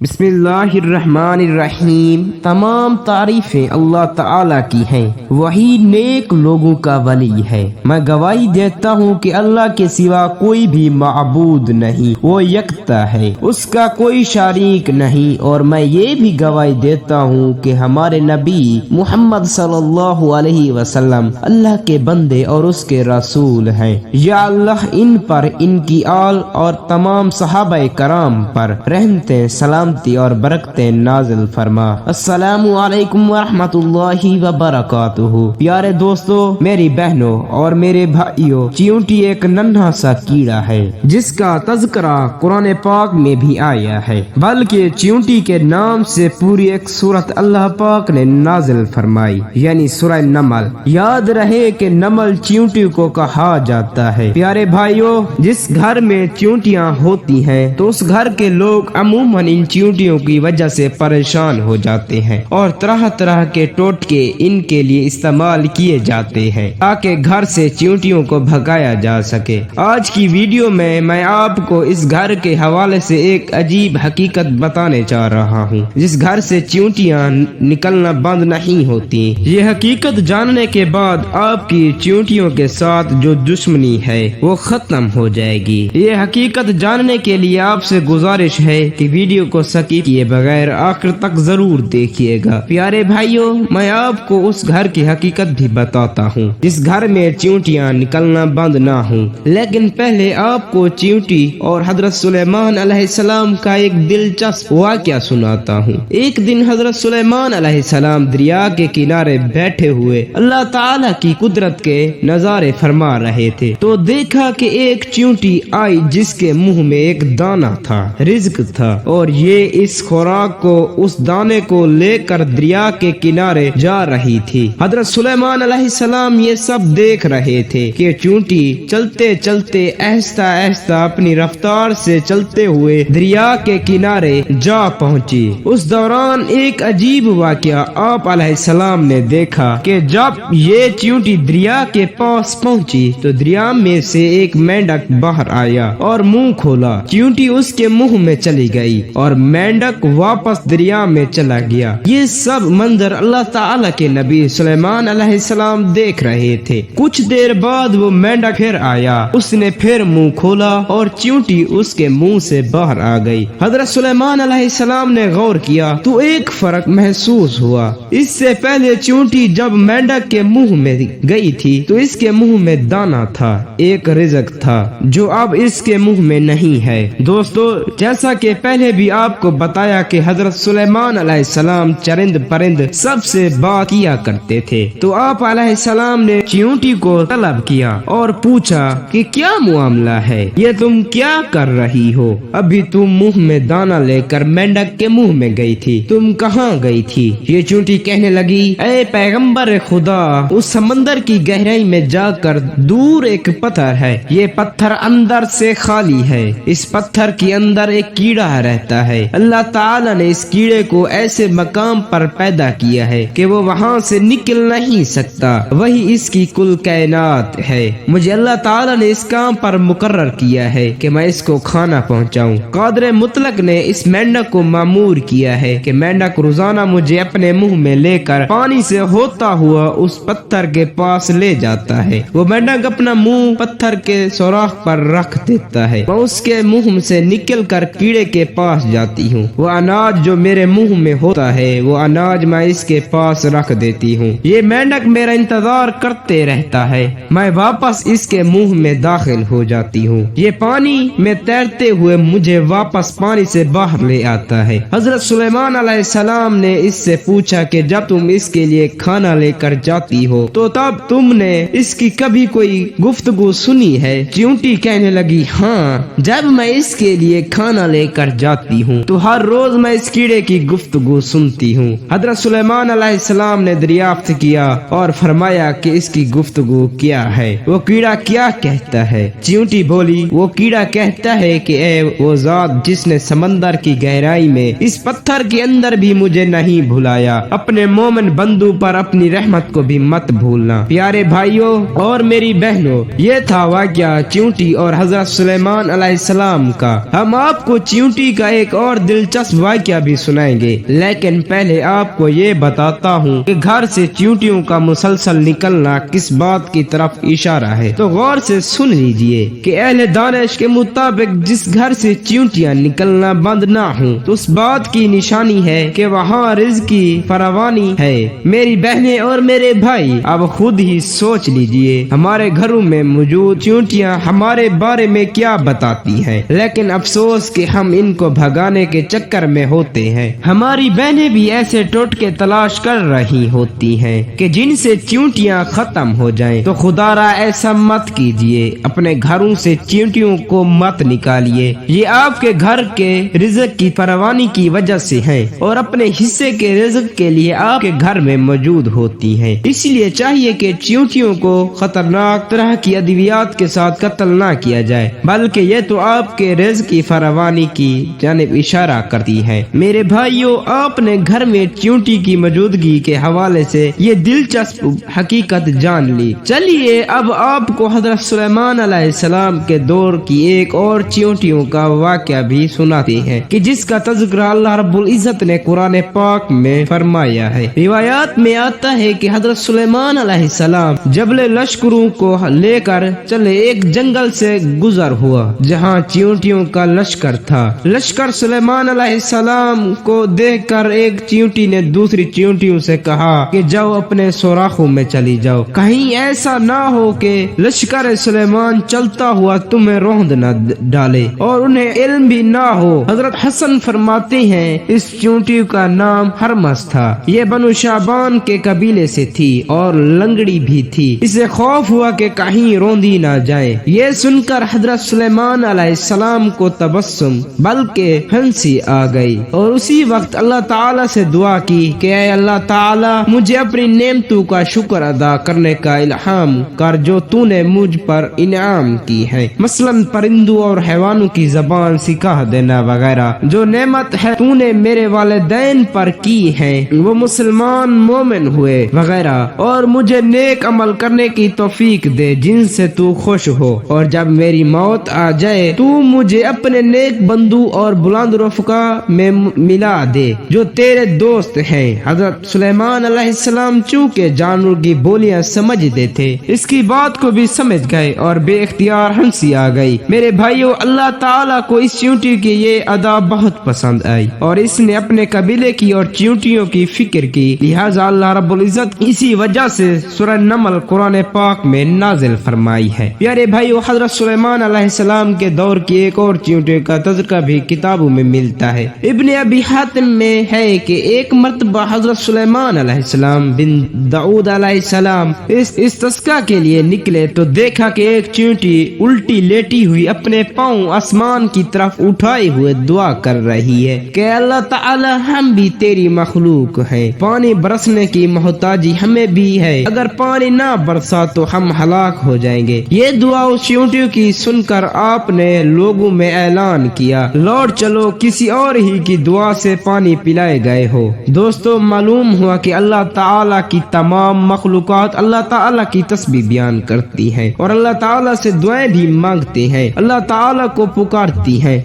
बिस्मिल्लाहिर्रहमानिर्रहीम। तमाम तारीफें अल्लाह ताला की हैं, वही नेक लोगों का वली है। मैं गवाही देता हूँ कि अल्लाह के सिवा कोई भी माबूद नहीं, वो यकता है, उसका कोई शरीक नहीं। और मैं ये भी गवाही देता हूँ कि हमारे नबी मोहम्मद सल्लल्लाहु अलैहि वसल्लम अल्लाह के बंदे और उसके रसूल हैं। या अल्लाह इन पर, इनकी आल और तमाम सहाबा कराम पर रहमतें, सलाम और बरकतें नाजिल फरमा। अस्सलामु अलैकुम वरहमतुल्लाहि वबरकातुहू। प्यारे दोस्तों, मेरी बहनों और मेरे भाइयों, चींटी एक नन्हा सा कीड़ा है जिसका तज़किरा कुरान पाक में भी आया है, बल्कि चींटी के नाम से पूरी एक सूरत अल्लाह पाक ने नाजिल फरमाई, यानी सूरह नमल। याद रहे कि नमल चींटी को कहा जाता है। प्यारे भाइयों, जिस घर में चींटियां होती हैं तो उस घर के लोग अमूमन इन चींटियों की वजह से परेशान हो जाते हैं और तरह तरह के टोटके इनके लिए इस्तेमाल किए जाते हैं ताकि घर से चींटियों को भगाया जा सके। आज की वीडियो में मैं आपको इस घर के हवाले से एक अजीब हकीकत बताने जा रहा हूँ, जिस घर से चींटियां निकलना बंद नहीं होती। ये हकीकत जानने के बाद आपकी चींटियों के साथ जो दुश्मनी है वो खत्म हो जाएगी। ये हकीकत जानने के लिए आपसे गुजारिश है कि वीडियो को स्किप किए बगैर आखिर तक जरूर देखिएगा। प्यारे भाइयों, मैं आपको उस घर की हकीकत भी बताता हूँ जिस घर में चींटियां निकलना बंद ना हो। लेकिन पहले आपको चींटी और हजरत सुलेमान अलैहिस्सलाम का एक दिलचस्प वाक़या सुनाता हूँ। एक दिन हजरत सुलेमान अलैहिस्सलाम दरिया के किनारे बैठे हुए अल्लाह ताला की कुदरत के नजारे फरमा रहे थे तो देखा कि एक चींटी आई जिसके मुंह में एक दाना था, रिज्क था, और ये इस खुराक को, उस दाने को लेकर दरिया के किनारे जा रही थी। हजरत सुलेमान अलैहिस्सलाम ये सब देख रहे थे कि चींटी चलते चलते आहिस्ता आहिस्ता अपनी रफ्तार से चलते हुए दरिया के किनारे जा पहुंची। उस दौरान एक अजीब वाकया आप अलैहिस्सलाम ने देखा कि जब ये चींटी दरिया के पास पहुंची तो दरिया में से एक मेंढक बाहर आया और मुंह खोला। चींटी उसके मुंह में चली गई और मेंढक वापस दरिया में चला गया। ये सब मंजर अल्लाह ताला के नबी सुलेमान अलैहिस्सलाम देख रहे थे। कुछ देर बाद वो मेंढक फिर आया, उसने फिर मुंह खोला और चींटी उसके मुंह से बाहर आ गई। हजरत सुलेमान अलैहिस्सलाम ने गौर किया तो एक फर्क महसूस हुआ। इससे पहले चींटी जब मेंढक के मुंह में गई थी तो इसके मुंह में दाना था, एक रिज़्क था, जो अब इसके मुंह में नहीं है। दोस्तों, जैसा कि पहले भी आपको बताया कि हजरत सुलेमान अलैहिस्सलाम चरिंद परिंद सबसे बात किया करते थे, तो आप अलैहिस्सलाम ने चींटी को तलब किया और पूछा कि क्या मामला है, ये तुम क्या कर रही हो? अभी तुम मुंह में दाना लेकर मेंढक के मुंह में गई थी, तुम कहाँ गई थी? ये चींटी कहने लगी, ऐ पैगंबर खुदा, उस समंदर की गहराई में जाकर दूर एक पत्थर है, ये पत्थर अंदर से खाली है, इस पत्थर के अंदर एक कीड़ा रहता है। अल्लाह ताला ने इस कीड़े को ऐसे मकाम पर पैदा किया है कि वो वहाँ से निकल नहीं सकता, वही इसकी कुल कायनात है। मुझे अल्लाह ताला ने इस काम पर मुकर्रर किया है कि मैं इसको खाना पहुँचाऊँ। कादर मुतलक ने इस मेंढक को मामूर किया है कि मेंढक रोजाना मुझे अपने मुंह में लेकर पानी से होता हुआ उस पत्थर के पास ले जाता है। वो मेंढक अपना मुंह पत्थर के सुराख पर रख देता है, मैं उसके मुंह से निकल कर कीड़े के पास जाती हूँ। वो अनाज जो मेरे मुंह में होता है वो अनाज मैं इसके पास रख देती हूँ। ये मेंढक मेरा इंतजार करते रहता है, मैं वापस इसके मुंह में दाखिल हो जाती हूँ। ये पानी में तैरते हुए मुझे वापस पानी से बाहर ले आता है। हजरत सुलेमान अलैहिस्सलाम ने इससे पूछा कि जब तुम इसके लिए खाना लेकर जाती हो तो तब तुमने इसकी कभी कोई गुफ्तगू सुनी है? चींटी कहने लगी, हाँ, जब मैं इसके लिए खाना लेकर जाती हूँ तो हर रोज मैं इस कीड़े की गुफ्तगू सुनती हूँ। हजरत सुलेमान अलैहिस्सलाम ने दरियाफ्त किया और फरमाया कि इसकी गुफ्तगू क्या है, वो कीड़ा क्या कहता है? चींटी बोली, वो कीड़ा कहता है कि ए वो जात जिसने समंदर की गहराई में इस पत्थर के अंदर भी मुझे नहीं भुलाया, अपने मोमिन बंदू पर अपनी रहमत को भी मत भूलना। प्यारे भाइयों और मेरी बहनों, ये था वाक़या चींटी और हजरत सुलेमान अलैहिस्सलाम का। हम आपको चींटी का एक और اور دلچسپ واقعہ بھی سنائیں گے، لیکن پہلے آپ کو یہ بتاتا ہوں کہ گھر سے چیونٹیوں کا مسلسل نکلنا کس بات کی طرف اشارہ ہے۔ تو غور سے سن لیجئے کہ اہل دانش کے مطابق جس گھر سے چیونٹیاں نکلنا بند نہ ہوں تو اس بات کی نشانی ہے کہ وہاں رزق کی فراوانی ہے۔ میری بہنیں اور میرے بھائی، اب خود ہی سوچ لیجئے ہمارے گھروں میں موجود چیونٹیاں ہمارے بارے میں کیا بتاتی ہیں، لیکن افسوس کہ ہم ان کو بھگانے کے چکر میں ہوتے ہیں۔ ہماری بہنیں بھی ایسے ٹوٹکے تلاش کر رہی ہوتی ہیں کہ جن سے چیونٹیاں ختم ہو جائیں، تو خدا را ایسا مت کیجئے، اپنے گھروں سے چیونٹیوں کو مت نکالیے، یہ آپ کے گھر کے رزق کی فراوانی کی وجہ سے ہیں اور اپنے حصے کے رزق کے لیے آپ کے گھر میں موجود ہوتی ہیں۔ اس لیے چاہیے کہ چیونٹیوں کو خطرناک طرح کی ادویات کے ساتھ قتل نہ کیا جائے، بلکہ یہ تو آپ کے رزق کی فراوانی کی جانب اشارہ کرتی ہے۔ میرے بھائیوں، آپ نے گھر میں چیونٹی کی موجودگی کے حوالے سے یہ دلچسپ حقیقت جان لی۔ چلیے اب آپ کو حضرت سلیمان علیہ السلام کے دور کی ایک اور چیونٹیوں کا واقعہ بھی سناتے ہیں کہ جس کا تذکرہ اللہ رب العزت نے قرآن پاک میں فرمایا ہے۔ روایات میں آتا ہے کہ حضرت سلیمان علیہ السلام جبل لشکروں کو لے کر چلے ایک جنگل سے گزر ہوا جہاں چیونٹیوں کا لشکر تھا۔ لشکر سلیمان علیہ السلام کو دیکھ کر ایک چیونٹی نے دوسری چیونٹیوں سے کہا کہ جاؤ اپنے سوراخوں میں چلی جاؤ، کہیں ایسا نہ ہو کہ لشکر سلیمان چلتا ہوا تمہیں روند نہ ڈالے اور انہیں علم بھی نہ ہو۔ حضرت حسن فرماتے ہیں اس چیونٹی کا نام ہرمس تھا، یہ بنو شعبان کے قبیلے سے تھی اور لنگڑی بھی تھی، اسے خوف ہوا کہ کہیں روندی نہ جائے۔ یہ سن کر حضرت سلیمان علیہ السلام کو تبسم بلکہ ہنسی آ گئی اور اسی وقت اللہ تعالی سے دعا کی کہ اے اللہ تعالی مجھے اپنی نعمتوں کا شکر ادا کرنے کا الہام کر جو تو نے مجھ پر انعام کی ہے، مثلا پرندوں اور حیوانوں کی زبان سکھا دینا وغیرہ۔ جو نعمت ہے تو نے میرے والدین پر کی ہے، وہ مسلمان مومن ہوئے وغیرہ، اور مجھے نیک عمل کرنے کی توفیق دے جن سے تو خوش ہو، اور جب میری موت آ جائے تو مجھے اپنے نیک بندو اور بلند رفقا میں ملا دے جو تیرے دوست ہیں۔ حضرت سلیمان علیہ السلام چونکہ جانور کی بولیاں سمجھتے تھے اس کی بات کو بھی سمجھ گئے اور بے اختیار ہنسی آ گئی۔ میرے بھائیوں، اللہ تعالیٰ کو اس چیونٹی کی یہ ادا بہت پسند آئی اور اس نے اپنے قبیلے کی اور چیونٹیوں کی فکر کی، لہٰذا اللہ رب العزت اسی وجہ سے سورہ نمل قرآن پاک میں نازل فرمائی ہے۔ پیارے بھائیوں، حضرت سلیمان علیہ السلام کے دور کی ایک اور چیونٹی کا تذکرہ بھی کتابوں میں ملتا ہے۔ ابن ابی حاتم میں ہے کہ ایک مرتبہ حضرت سلیمان علیہ السلام بن داؤد علیہ السلام استسقاء کے لیے نکلے تو دیکھا کہ ایک چیونٹی الٹی لیٹی ہوئی اپنے پاؤں آسمان کی طرف اٹھائے ہوئے دعا کر رہی ہے کہ اللہ تعالی ہم بھی تیری مخلوق ہیں، پانی برسنے کی محتاجی ہمیں بھی ہے، اگر پانی نہ برسا تو ہم ہلاک ہو جائیں گے۔ یہ دعا اس چیونٹی کی سن کر آپ نے لوگوں میں اعلان کیا، لوٹ چلو، کسی اور ہی کی دعا سے پانی پلائے گئے ہو۔ دوستو، معلوم ہوا کہ اللہ تعالی کی تمام مخلوقات اللہ تعالی کی تسبیح بیان کرتی ہیں اور اللہ تعالی سے دعائیں بھی مانگتے ہیں، اللہ تعالی کو پکارتی ہیں۔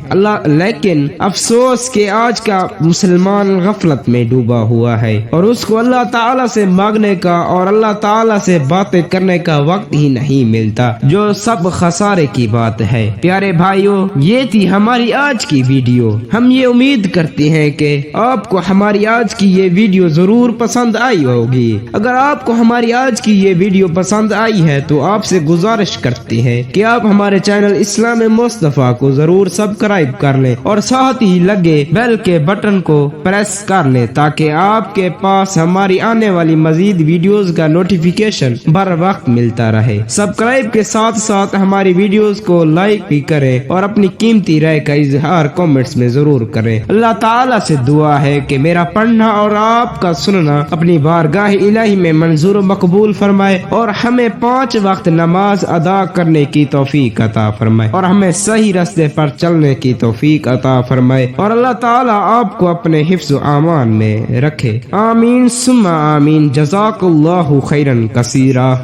لیکن افسوس کہ آج کا مسلمان غفلت میں ڈوبا ہوا ہے اور اس کو اللہ تعالی سے مانگنے کا اور اللہ تعالی سے باتیں کرنے کا وقت ہی نہیں ملتا، جو سب خسارے کی بات ہے۔ پیارے بھائیوں، یہ تھی ہماری آج کی ویڈیو۔ ہم یہ امید کرتے ہیں کہ آپ کو ہماری آج کی یہ ویڈیو ضرور پسند آئی ہوگی۔ اگر آپ کو ہماری آج کی یہ ویڈیو پسند آئی ہے تو آپ سے گزارش کرتے ہیں کہ آپ ہمارے چینل اسلام مصطفیٰ کو ضرور سبسکرائب کر لیں اور ساتھ ہی لگے بیل کے بٹن کو پریس کر لیں تاکہ آپ کے پاس ہماری آنے والی مزید ویڈیوز کا نوٹیفیکیشن بر وقت ملتا رہے۔ سبسکرائب کے ساتھ ساتھ ہماری ویڈیوز کو لائک بھی کریں اور اپنی قیمتی رائے کا اظہار کامنٹس میں ضرور کریں۔ اللہ تعالیٰ سے دعا ہے کہ میرا پڑھنا اور آپ کا سننا اپنی بارگاہ الہی میں منظور و مقبول فرمائے اور ہمیں 5 وقت نماز ادا کرنے کی توفیق عطا فرمائے اور ہمیں صحیح راستے پر چلنے کی توفیق عطا فرمائے اور اللہ تعالیٰ آپ کو اپنے حفظ و امان میں رکھے۔ آمین ثم آمین۔ جزاک اللہ خیرا کثیرا۔